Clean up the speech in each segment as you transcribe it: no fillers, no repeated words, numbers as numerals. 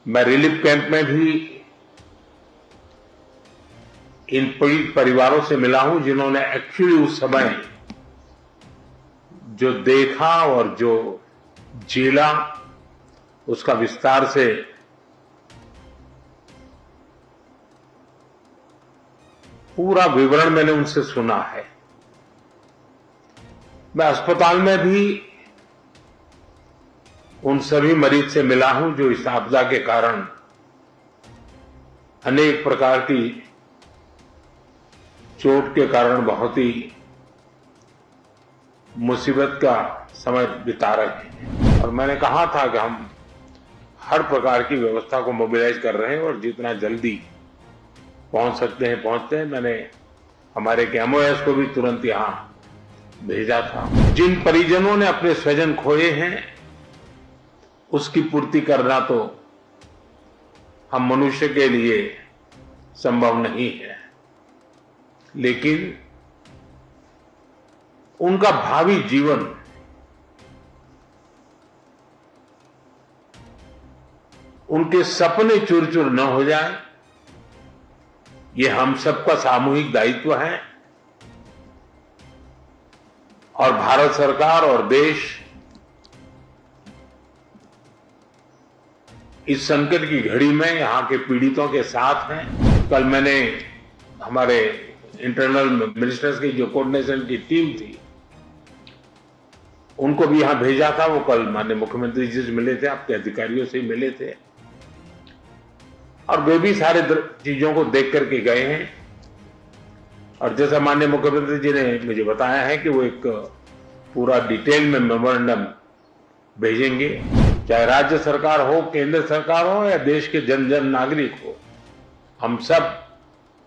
मैं relief camp में भी इन पीड़ित परिवारों से मिला हूं जिन्होंने एक्चुअली उस समय जो देखा और जो झेला उसका विस्तार से पूरा विवरण मैंने उनसे सुना है। मैं अस्पताल में भी उन सभी मरीज से मिला हूं जो इस आपदा के कारण अनेक प्रकार की चोट के कारण बहुत ही मुसीबत का समय बिता रहे हैं। और मैंने कहा था कि हम हर प्रकार की व्यवस्था को मोबिलाइज कर रहे हैं और जितना जल्दी पहुंच सकते हैं पहुंचते हैं। मैंने हमारे एमओएस को भी तुरंत यहां भेजा था। जिन परिजनों ने अपने स्वजन खोए हैं उसकी पूर्ति करना तो हम मनुष्य के लिए संभव नहीं है, लेकिन उनका भावी जीवन उनके सपने चूर चूर न हो जाए, ये हम सबका सामूहिक दायित्व है। और भारत सरकार और देश इस संकट की घड़ी में यहां के पीड़ितों के साथ हैं। कल मैंने हमारे इंटरनल मिनिस्टर्स की जो कोऑर्डिनेशन की टीम थी उनको भी यहां भेजा था। वो कल माननीय मुख्यमंत्री जी से मिले थे, आपके अधिकारियों से मिले थे और वे भी सारे चीजों को देख करके गए हैं। और जैसा माननीय मुख्यमंत्री जी ने मुझे बताया है कि वो एक पूरा डिटेल में मेमोरेंडम भेजेंगे, चाहे राज्य सरकार हो, केंद्र सरकार हो या देश के जन जन नागरिक हो, हम सब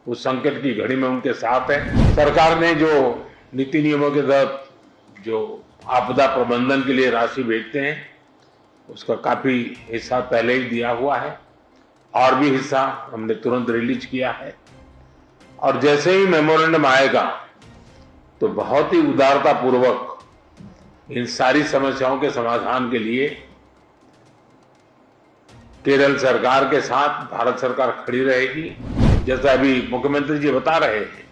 उस संकट की घड़ी में उनके साथ हैं। सरकार ने जो नीति नियमों के तहत जो आपदा प्रबंधन के लिए राशि भेजते हैं उसका काफी हिस्सा पहले ही दिया हुआ है और भी हिस्सा हमने तुरंत रिलीज किया है। और जैसे ही मेमोरेंडम आएगा तो बहुत ही उदारता पूर्वक इन सारी समस्याओं के समाधान के लिए केरल सरकार के साथ भारत सरकार खड़ी रहेगी। जैसा अभी मुख्यमंत्री जी बता रहे हैं,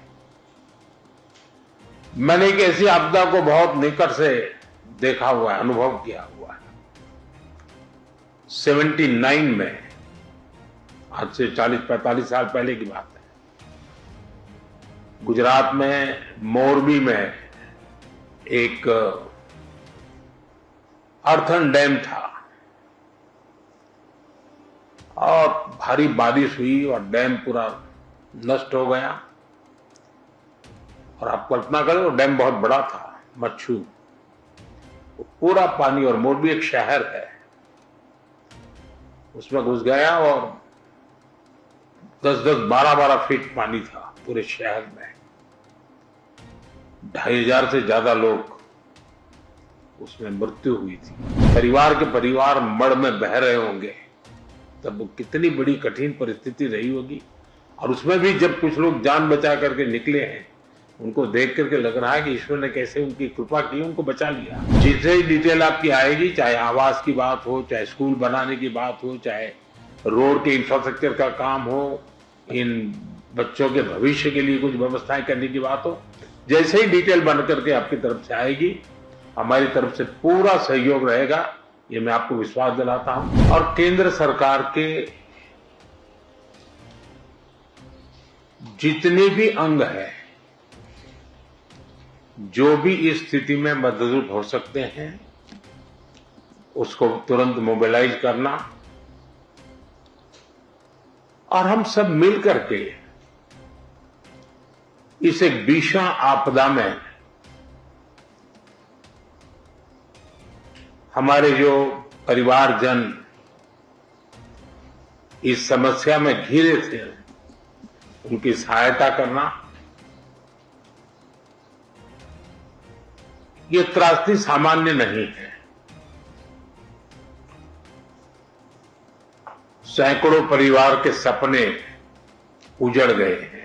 मैंने एक ऐसी आपदा को बहुत निकट से देखा हुआ है, अनुभव किया हुआ है। 79 में, आज से 40-45 साल पहले की बात है, गुजरात में मोरबी में एक अर्थन डैम था और भारी बारिश हुई और डैम पूरा नष्ट हो गया। और आप कल्पना करें वो डैम बहुत बड़ा था, मच्छू, पूरा पानी, और मोरबी एक शहर है, उसमें घुस गया और 10-10, 12-12 फीट पानी था पूरे शहर में। 2500 से ज्यादा लोग उसमें मृत्यु हुई थी। परिवार के परिवार मड़ में बह रहे होंगे, तब वो कितनी बड़ी कठिन परिस्थिति रही होगी। और उसमें भी जब कुछ लोग जान बचा करके निकले हैं, उनको देख करके लग रहा है कि ईश्वर ने कैसे उनकी कृपा की, उनको बचा लिया। जितने ही डिटेल आपकी आएगी, चाहे आवास की बात हो, चाहे स्कूल बनाने की बात हो, चाहे रोड के इंफ्रास्ट्रक्चर का काम हो, इन बच्चों के भविष्य के लिए कुछ व्यवस्थाएं करने की बात हो, जैसे ही डिटेल बन करके आपकी तरफ से आएगी, हमारी तरफ से पूरा सहयोग रहेगा, ये मैं आपको विश्वास दिलाता हूं। और केंद्र सरकार के जितने भी अंग हैं, जो भी इस स्थिति में मदद हो सकते हैं, उसको तुरंत मोबिलाइज करना और हम सब मिल करके इस एक भीषण आपदा में हमारे जो परिवारजन इस समस्या में घिरे थे, उनकी सहायता करना। ये त्रासदी सामान्य नहीं है। सैकड़ों परिवार के सपने उजड़ गए हैं।